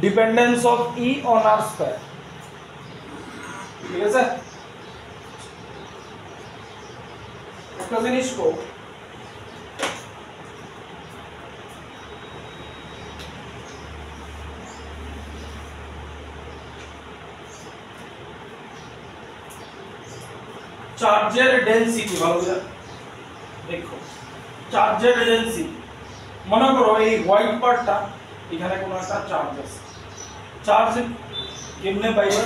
Dependence of E on R square, ঠিক আছে। একটা জিনিস কো, চার্জের ডেনসিটি ভালো করে দেখো, চার্জের ডেনসিটি মনে করো এই হোয়াইট পার্টটা এখানে কোনো একটা চার্জ আছে, চার্জ কেমনে পাইবে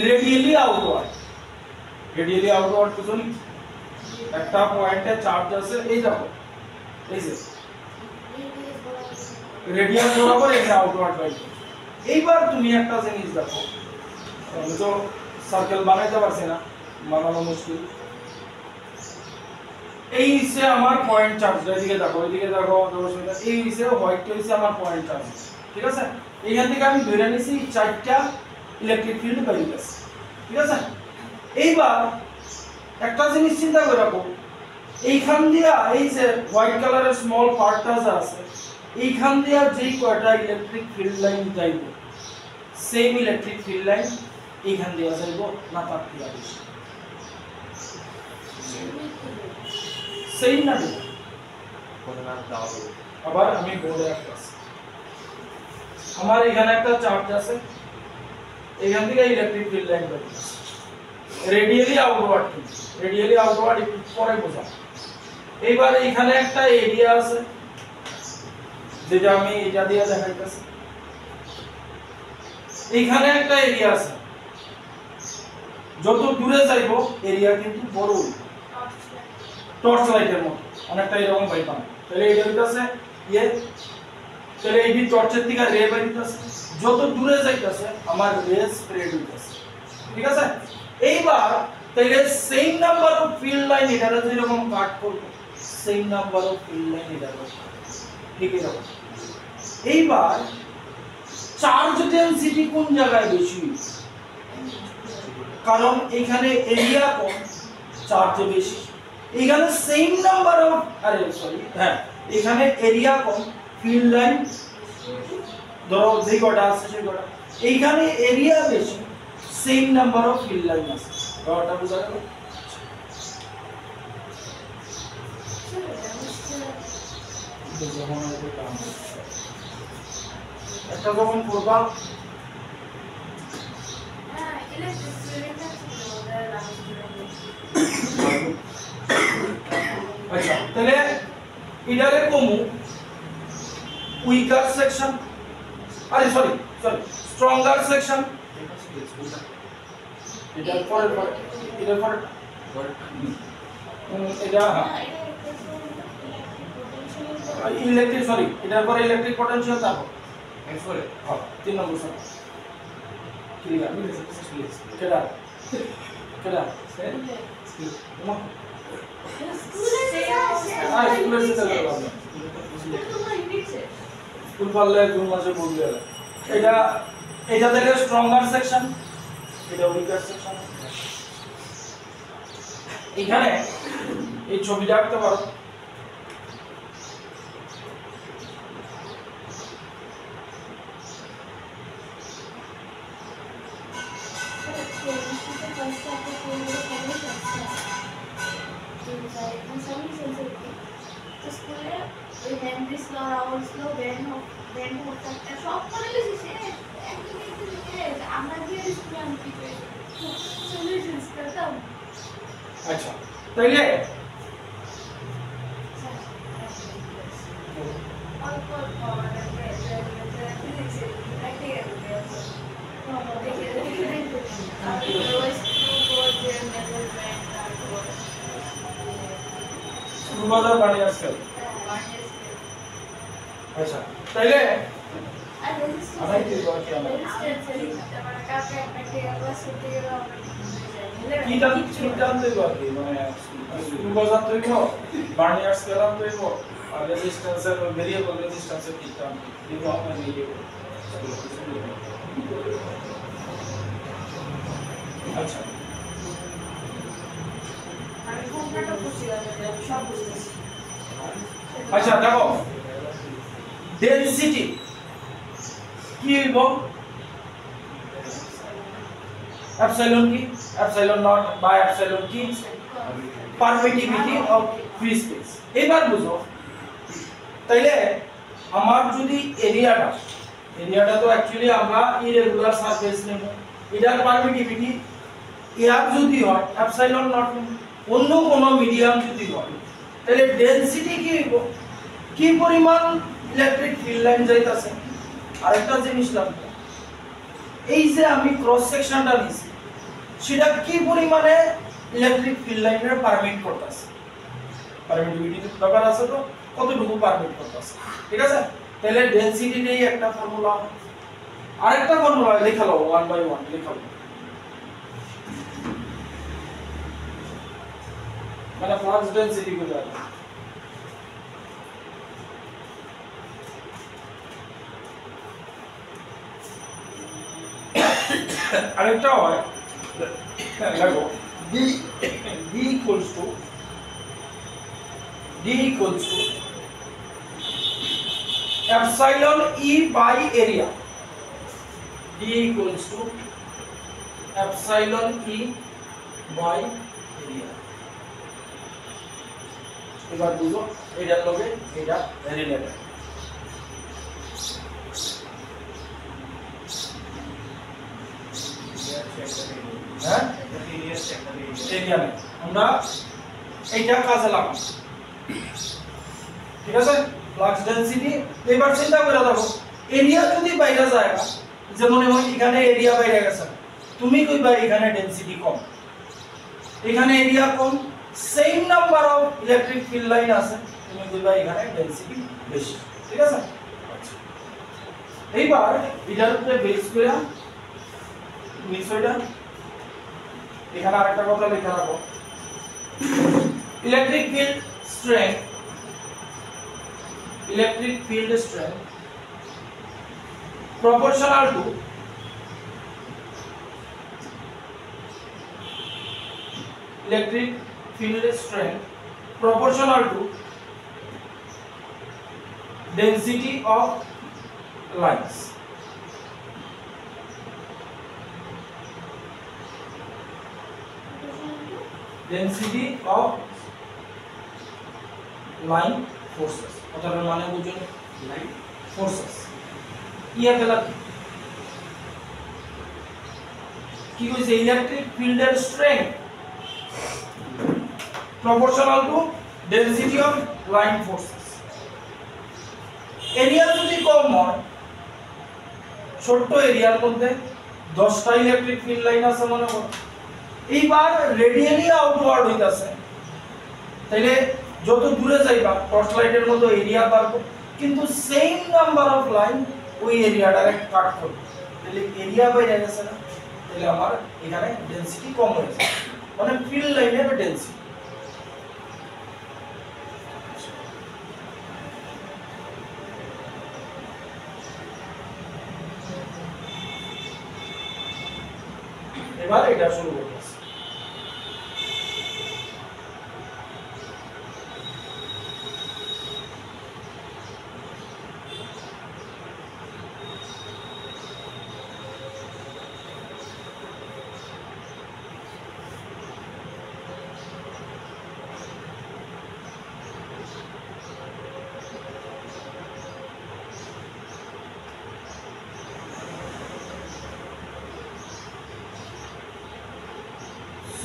রেডিয়ালি আউটওয়ার্ড, রেডিয়ালি আউটওয়ার্ড বুঝলি একটা পয়েন্টে চার্জ আছে, এই দেখো এই যে রেডিয়াল বরাবর এই আউটওয়ার্ড পাইবে। এইবার তুমি একটা জিনিস দেখো, আমি তো সার্কেল বানাইতে পারছি না, বানানো মুশকিল। এই হচ্ছে আমার পয়েন্ট চার্জ, এইদিকে দেখো এইদিকে দেখো, এই হচ্ছে হোয়াইট হচ্ছে আমার পয়েন্ট চার্জ, ঠিক আছে। এইখান থেকে আমি ধরে নিছি চারটা ইলেকট্রিক ফিল্ড বেরিয়ে গেছে, ঠিক আছে। এইবার একটা জিনিস চিন্তা করে রাখো, এইখান দিয়া এই যে হোয়াইট কালারের স্মল পার্টটা আছে, এইখান দিয়া যেই কয়টা ইলেকট্রিক ফিল্ড লাইন যাইব, সেম ইলেকট্রিক ফিল্ড লাইন এইখান দিয়া যাইব না তার থেকে বেশি, সেম না দেব। আবার আমি বোর্ডে একটা আছে, আমার এখানে একটা চার্জ আছে, এখান থেকে ইলেকট্রিক ফিল্ড লাইন বের হচ্ছে রেডিয়ালি আউটওয়ার্ড, রেডিয়ালি আউটওয়ার্ড একটু পরে বোঝা। এইবার এখানে একটা এরিয়া আছে যেটা আমি এটা দিয়ে দেখাইতেছি, এখানে একটা এরিয়া আছে, যত দূরে যাইব এরিয়া কিন্তু বড় টর্চ লাইটের মতো অনেকটা এরকম পাইবা। তাহলে এটা হইতাছে ইয়ে, তাহলে এই টর্চের থেকে রে বাইতেছে, যত দূরে যাইতাছে আমার রে স্প্রেড হইতাছে, ঠিক আছে। এইবার তাহলে same number of field line এটারে যেরকম কাট করব, same number of field line এটারে ঠিক আছে। এইবার চার্জ ডেনসিটি কোন জায়গায় বেশি, কারণ এখানে এরিয়া কম চার্জ বেশি, এখানে সেম নাম্বার অফ হ্যাঁ এখানে এরিয়া কম ফিল্ড লাইন ধরো যে কটা আছে সেই কটা, এইখানে এরিয়া বেশি same number of field line আছে, ব্যাপারটা বুঝা গেল। একটা যখন করবা আচ্ছা, তাহলে এটারে কমু উইকার সেকশন, আরে সরি স্ট্রঙ্গার সেকশন, এটার পরে এটার পরে এটা ইলেকট্রিক সরি এটার পরে ইলেকট্রিক পটেনশিয়াল, তারপর এরপরে 3 নম্বর স্যার ক্লিয়ার কেডা কেডা স্কুল পারলে 2 মাসে বলবে। এটা এটা থেকে স্ট্রঙ্গার সেকশন, এটা উইকার সেকশন। এখানে এই ছবিটা আঁকতে পারো, আচ্ছা তাইলে সুবাদার বাড়ি আসছে। আচ্ছা তাইলে আড়াই কি বাকি আমরা কিটা চিন্তান্তে বাকি মানে সুবাদার তৈব বার্নিয়ার স্কেলার তৈব আর রেজিস্ট্যান্সের ভেরিয়েবল রেজিস্ট্যান্সের কিটা দিব আমরা নিয়ে আচ্ছা আচ্ছা দেখো ডেনসিটি কি হইব এপসাইলন কি এপসাইলন নট বা এপসাইলন কি পারমিটিভিটি অফ ফ্রি স্পেস এবার বুঝো তাইলে আমার যদি এরিয়াটা তো অ্যাকচুয়ালি আমরা ইরেগুলার সারফেস নেব এটার পারমিটিভিটি এর যদি হয় এপসাইলন নট অন্য কোনো মিডিয়াম যদি হয় তাহলে ডেনসিটি কি হইব কি পরিমাণ ইলেকট্রিক ফিল্ড লাইন যাইতাছে আরেকটা জিনিস লাগবে এই যে আমি ক্রস সেকশনটা নিছি সেটা কি পরিমাণে ইলেকট্রিক ফিল্ড লাইনের পারমিট করতেছে পারমিটিভিটি দরকার আছে তো কতটুকু পারমিট করতেছে ঠিক আছে তাহলে ডেনসিটি নেই একটা ফর্মুলা আরেকটা ফর্মুলা লেখা লও 1 বাই 1 লেখা লও মানে ফ্লাক্স ডেনসিটি কত আছে আরেকটা হয় দেখো d equals to epsilon e by area d equals to epsilon e by area এবার বুঝো এটার লগে এটা রিলেটেড হ্যাঁ এরিয়া আমরা এইটা কাজে লাগাবো ঠিক আছে ফ্লাক্স ডেনসিটি এবার চিন্তা করে দেখো এরিয়া যদি বাইরে যায় যেমন এখানে এরিয়া বাইরে গেছে তুমি কইবা এখানে ডেনসিটি কম এখানে area com same number of electric field line আছে তুমি কইবা এখানে ডেনসিটি বেশি ঠিক আছে এইবার এটার উপরে বেস করে বিষয়টা এখানে আরেকটা কথা লেখা রাখো electric field strength proportional to electric field strength proportional to density of lines density of line forces কথাটার মানে বুঝুন লাইন ফোর্সেস ইয়া গেলা কি কইছে ইলেকট্রিক ফিল্ডের strength proportional to density of line forces area যদি কম হয় ছোট এরিয়ার মধ্যে 10টা ইলেকট্রিক ফিল্ড লাইন আছে মনে করো এইবার রেডিয়ালি আউটওয়ার্ড হইতাছে তাইলে যত দূরে যাইবা টর্চ লাইটের মতো এরিয়া বাড়বে কিন্তু সেম নাম্বার অফ লাইন ওই এরিয়াটারে কাট করবে তাহলে এরিয়া বাইরে গেছে না তাহলে আমার এখানে ডেনসিটি কম হয়েছে মানে ফিল্ড লাইনের ডেনসিটি এবার এটা শুরু করতেছি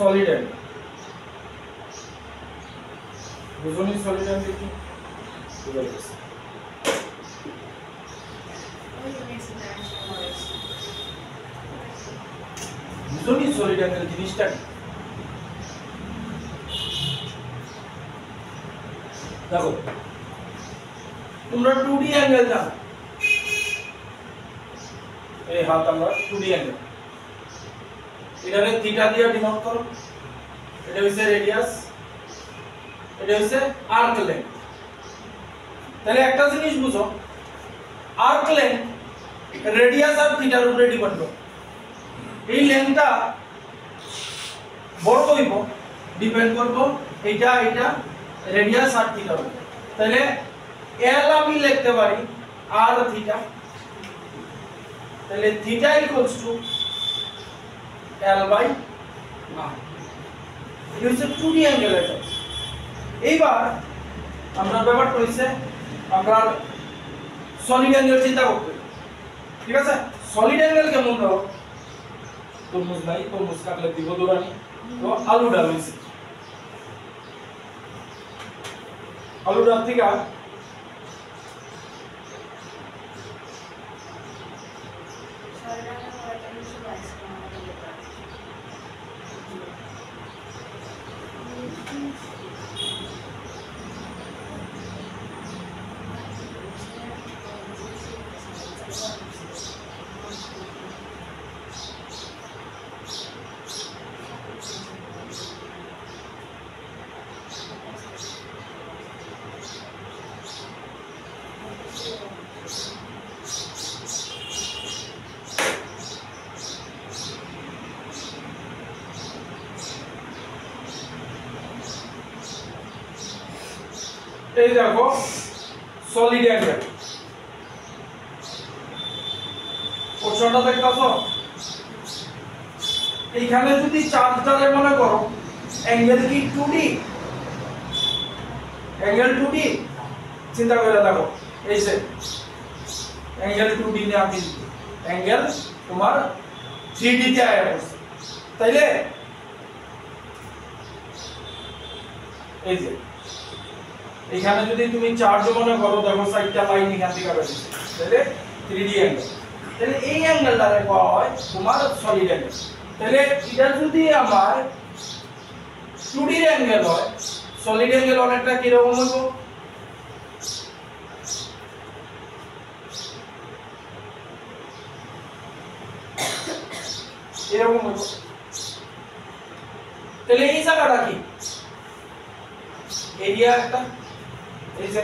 solid angle বুঝুনি solid angle কি বুঝা গেছে বুঝুনি solid angle জিনিসটা দেখো তোমরা 2D অ্যাঙ্গেল জানো এই হাত আমরা 2D অ্যাঙ্গেল এটারে থিটা দিয়ে ডিনোট করো এটা হইছে রেডিয়াস এটা হইছে আর্ক লেন্থ তাহলে একটা জিনিস বুঝো আর্ক লেন্থ রেডিয়াস আর থিটার উপরে ডিপেন্ড করে এই লেন্থটা বড় হইব ডিপেন্ড করব এটা রেডিয়াস আর থিটার উপরে তাহলে এল আমি লিখতে পারি আর থিটা তাহলে theta equals to L by R। এটা হচ্ছে 2D অ্যাঙ্গেলের জন্য। এইবার আমরা ব্যাপারটা হইছে আমরা সলিড অ্যাঙ্গেল চিন্তা করতে, ঠিক আছে? সলিড অ্যাঙ্গেল কেমন দাও? তরমুজ নাই, তরমুজ কাটলে দিব দৌড়ানি, তো আলু ডাল হইছে। আলু ডাল থেকে এই দেখো সলিড অ্যাঙ্গেল পোর্শনটা দেখতাছো, এইখানে যদি চার্জটারে মনে করো অ্যাঙ্গেল কি 2D, অ্যাঙ্গেল 2D চিন্তা করে দেখো, এই যে অ্যাঙ্গেল 2D নে আমি অ্যাঙ্গেল তোমার 3D তে আয়া পড়ছে, তাইলে এই যে এখানে যদি তুমি চার্জ মনে করো, দেখো সাইডটা লাইন এখান থেকে বের হচ্ছে, তাহলে 3D অ্যাঙ্গেল, তাহলে এই অ্যাঙ্গেলটারে কোয়া হয় তোমার সলিড অ্যাঙ্গেল। তাহলে এটা যদি আমার 2D অ্যাঙ্গেল হয়, সলিড অ্যাঙ্গেল অনেকটা কি রকম হবে? এরকম হবে। তাহলে এই জায়গাটা কি? এরিয়া একটা, এই যে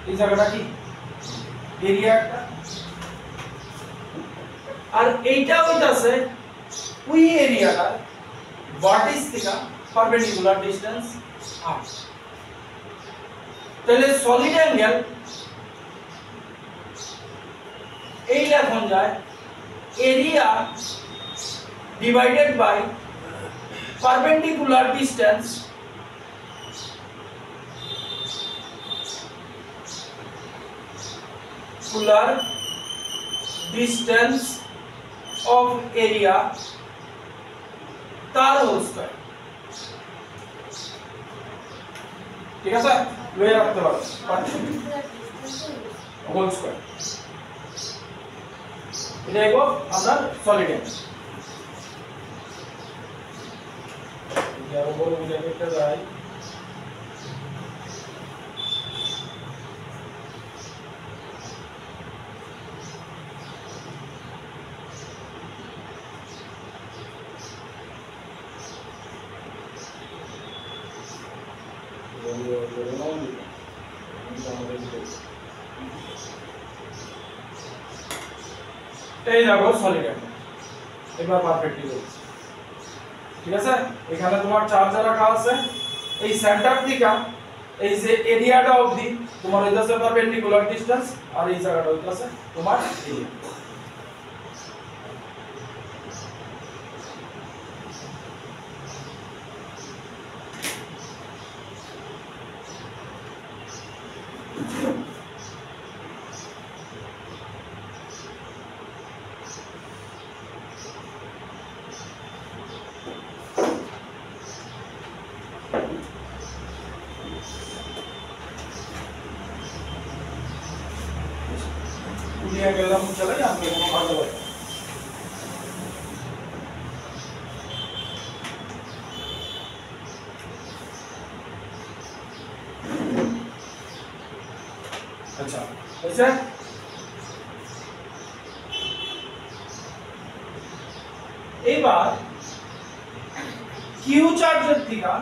এই জায়গাটা কি? এরিয়া একটা, আর এইটা হইতাছে ওই এরিয়াটা ভার্টিস থেকে পারপেন্ডিকুলার ডিসটেন্স r। তাহলে সলিড অ্যাঙ্গেল এই লেখন যায় area divided by perpendicular distance distance of area তার হোল স্কয়ার, ঠিক আছে? লয়ে রাখতে পারো হোল স্কয়ার, এটা এগো আমরা সলিড অ্যাঙ্গেল। এর উপর উঠে একটা যায় এই দেখো সলিড অ্যাঙ্গেল এবার পারফেক্টলি হচ্ছে, ঠিক আছে? এখানে তোমার চার্জ রাখা আছে, এই সেন্টার থেকে এই যে এরিয়াটা অবধি তোমার হইতাছে পারপেন্ডিকুলার ডিসটেন্স, আর এই জায়গাটা হইতাছে তোমার এরিয়া। দুনিয়া গেলাম চলে আমরা কোনো ভালো হবে। আচ্ছা হয়েছে? এবার কিউ চার্জের থেকে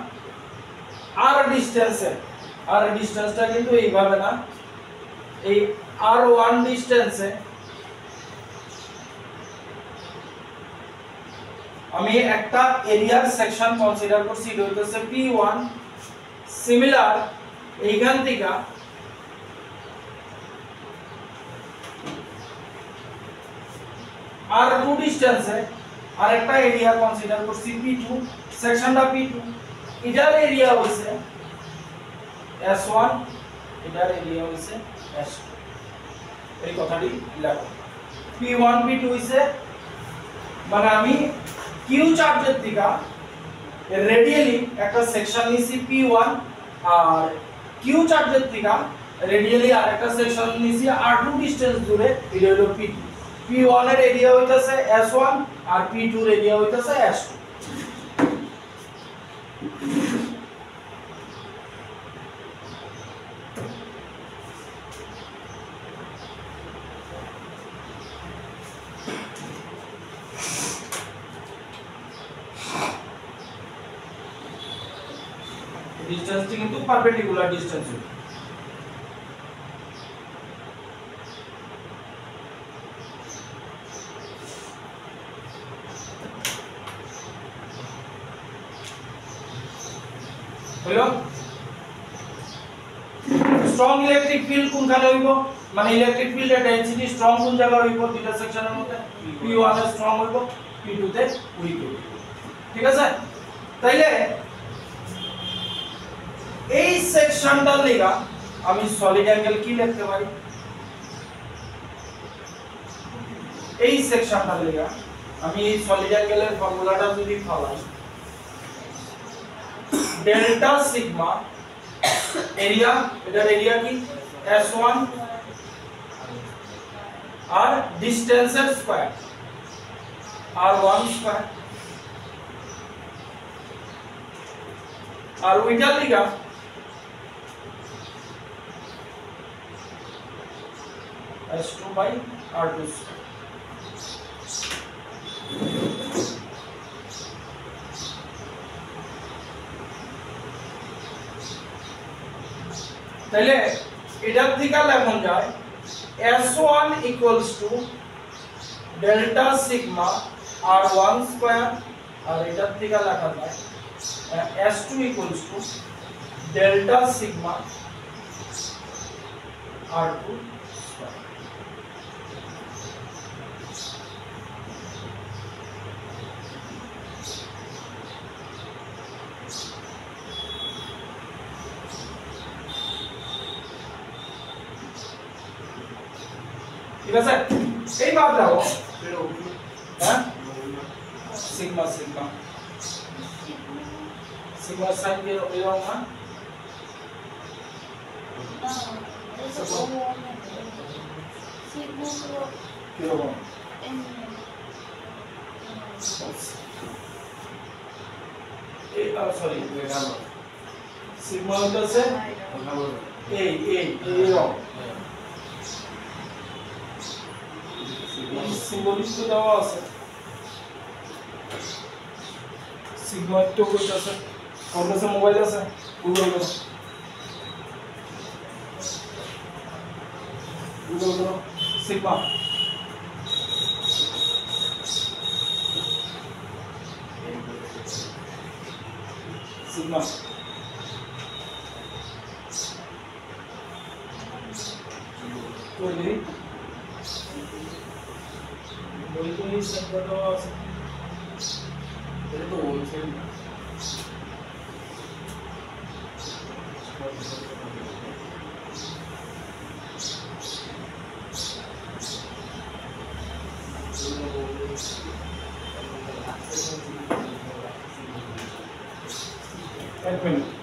আর ডিসটেন্সটা কিন্তু এইভাবে না, এই r1 ডিসটেন্সে আমি একটা এরিয়ার সেকশন কনসিডার করছি, এটা হচ্ছে p1। সিমিলার এইখান থেকে R2 ডিসটেন্সে আরেকটা এরিয়া কনসিডার করছি P2 সেকশনটা P2 এটার এরিয়া হইছে S1 এটার এরিয়া হইছে S2 এই কথাটি লেখো P1 P2 হইছে মানে আমি Q চার্জের দিকে রেডিয়ালি একটা সেকশন নিছি P1 আর Q চার্জের দিকে রেডিয়ালি আরেকটা সেকশন নিছি R2 ডিসটেন্স দূরে এটা হলো P2 P1 এর এরিয়া হইতাছে S1 আর P2 এর এরিয়া হইতাছে S2 ডিসটেন্সটি কিন্তু পারপেন্ডিকুলার ডিসটেন্স হলো স্ট্রং ইলেকট্রিক ফিল্ড কোনখানে হইব মানে ইলেকট্রিক ফিল্ডের ডেনসিটি স্ট্রং কোন জায়গায় হইব দুইটা সেকশনের মধ্যে P1 এ স্ট্রং হইব P2 তে উইক হইব ঠিক আছে তাইলে এই সেকশনটার লাগা আমি সলিড অ্যাঙ্গেল কি লিখতে পারি এই সেকশনটার লাগা আমি এই সলিড অ্যাঙ্গেলের ফর্মুলাটা যদি ফলাই ডেল্টা সিগমা এরিয়া এটার এরিয়া কি S1 আর ডিসটেন্সের স্কয়ার R1 স্কয়ার আর ওইটার লাগা S2 by R2 তাহলে এটার থেকে লেখা যায় S1 equals to delta sigma R1 square আর এটার থেকে লেখা যায় S2 equals to delta sigma R2 square ঠিক আছে এই বাদ দাও হ্যাঁ সিগমা সিগমা সিগমা সাইন দিয়ে এরকম না কিরকম এই সরি সিগমা হইতাছে এই এরকম সিম্বলিস্ট দেওয়া আছে সিগমা একটু কইতাছে ওর কাছে মোবাইল আছে গুগল করো সিগমা সিগমা কইলি বইগুলি সেন্টার দেওয়া আছে এটা তো বলছেন এক মিনিট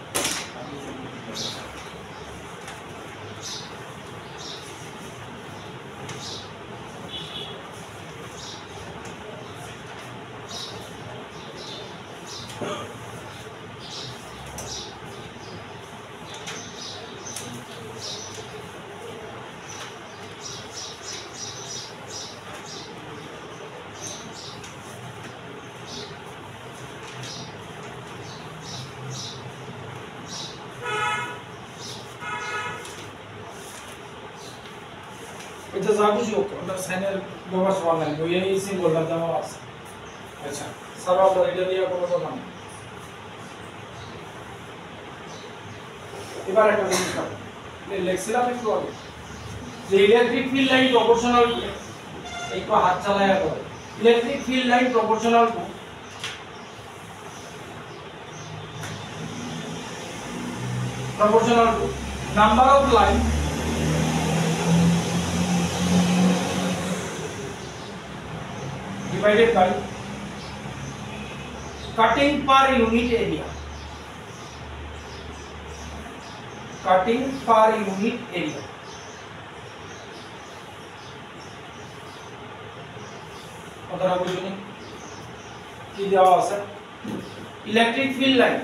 এটা যা খুশি হোক ওটা সাইনের ব্যবহার সবার নাই ওই এই সিম্বলটা দেওয়া আছে আচ্ছা স্যার আপনার এটা দিয়ে কোনো কথা নেই এবার একটা জিনিস লেখছিলাম একটু আগে যে ইলেকট্রিক ফিল্ড লাইন প্রপোর্শনাল একটু হাত চালায়া করে electric field line proportional to number of line divided by cutting per unit area. Cutting per unit area. কথাটা বুঝুন কি দেওয়া আছে electric field line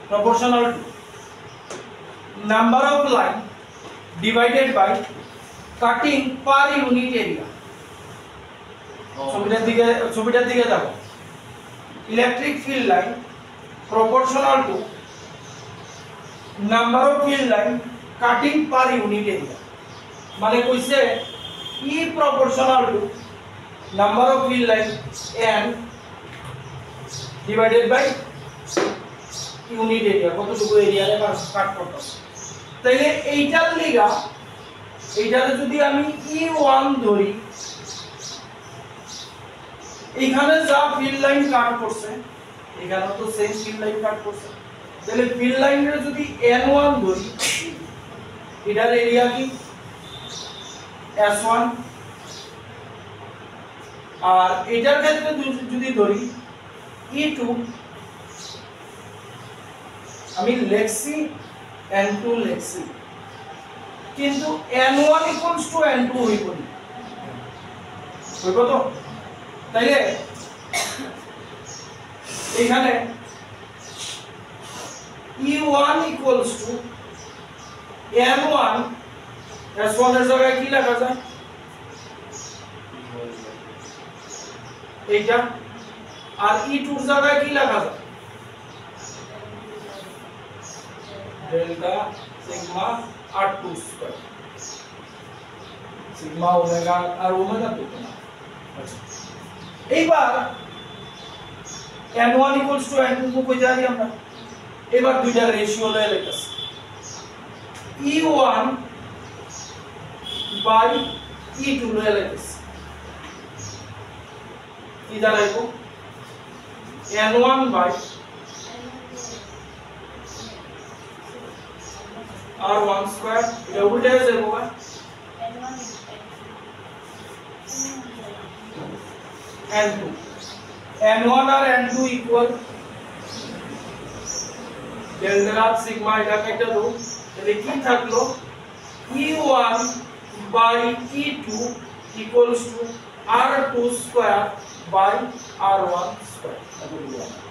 proportional to number of line divided by cutting per unit area. ছবিটার দিকে দেখো electric field line proportional to number of field line cutting per unit area মানে কইছে E proportional to number of field line n divided by unit area কতটুকু area রে কাট করতেছে তাইলে এইটার লিগা এইটারে যদি আমি E1 ধরি এখানে যা ফিল্ড লাইন কাট করছে এখানে তো সেম ফিল্ড লাইন কাট করছে তাহলে ফিল্ড লাইনের যদি N1 ধরি এটার এরিয়া কি S1 আর এটার ক্ষেত্রে যদি ধরি E2 আমি লিখছি N2 লিখছি কিন্তু N1 N2 হইব না হইব তো তাইলে এখানে E1 N1 S1 এর জায়গায় কি লেখা যায় এইটা আর E2 এর জায়গায় কি লেখা যায় delta sigma R2 square sigma omega আর ওমেগা তো না এইবার N1 N2 কো কই জানি আমরা এবার দুইটা রেশিও লয়ে লিখতেছি E1 বাই E2 লয়ে লিখতেছি কি দাঁড়াইবো N1 বাই R1 স্কয়ার এটা উল্টে যাবে N2 N1 আর N2 ইকুয়াল ডেল্টা সিগমা এটা একটা দাও তাহলে কি থাকলো E1 by E2 equals to R2 square by R1 square এটা লিখব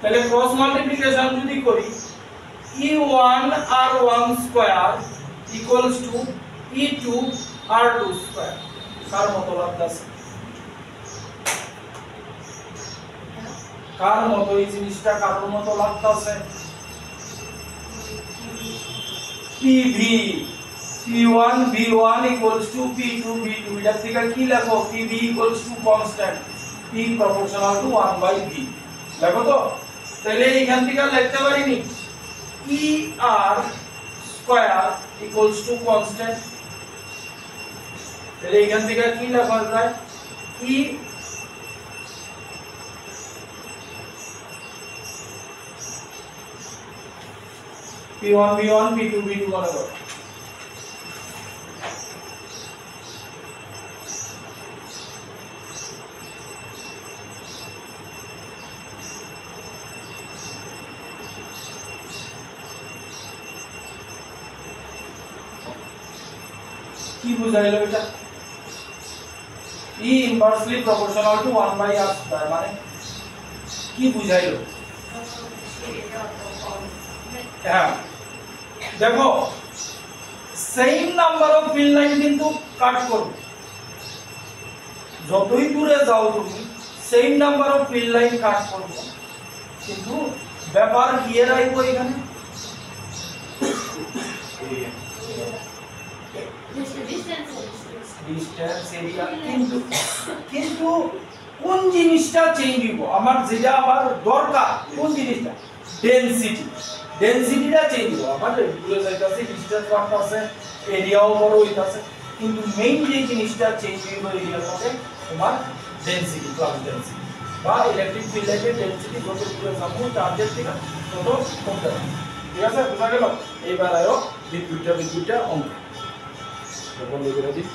তাহলে ক্রস মাল্টিপ্লিকেশন যদি করি E1 R1 square equals to E2 R2 square কার মত লাগতাছে কার মত এই জিনিসটা কার মত লাগতাছে PV P1 V1 equals to P2 V2 এটা থেকে কি লেখো PV equals to constant P proportional to 1 by V লেখো তো তাহলে এখান থেকে লিখতে পারি নি ER square equals to constant তাহলে এখান থেকে কি লেখা যায় E P1 V1 P2 V2 মনে করো কি বুঝাইলো এটা E inversely proportional to 1 by r square মানে কি বুঝাইলো হ্যাঁ দেখো same number of field line কিন্তু কাট করবে। যতই দূরে যাও তুমি same number of field line cut করবে, কিন্তু ব্যাপার কি এর আইব এখানে ডিসটেন্স এরিয়া, কিন্তু কিন্তু কোন জিনিসটা চেঞ্জ হইব, আমার যেটা আমার দরকার কোন জিনিসটা, ডেনসিটি, ডেনসিটিটা চেঞ্জ হইব। আমার দূরে যাইতাছে ডিসটেন্স বাড়তাছে এরিয়াও বড় হইতাছে, কিন্তু মেইন যে জিনিসটা চেঞ্জ হইব এরিয়ার মধ্যে তোমার ডেনসিটি, ক্লাস ডেনসিটি বা ইলেকট্রিক ফিল্ড লাইনের ডেনসিটি যত দূরে যাবো চার্জের থেকে তত কমতে থাকবে। ঠিক আছে, বোঝা গেল? এইবার আয়ো বিদ্যুৎটা অঙ্ক বন্ধ করে দিই।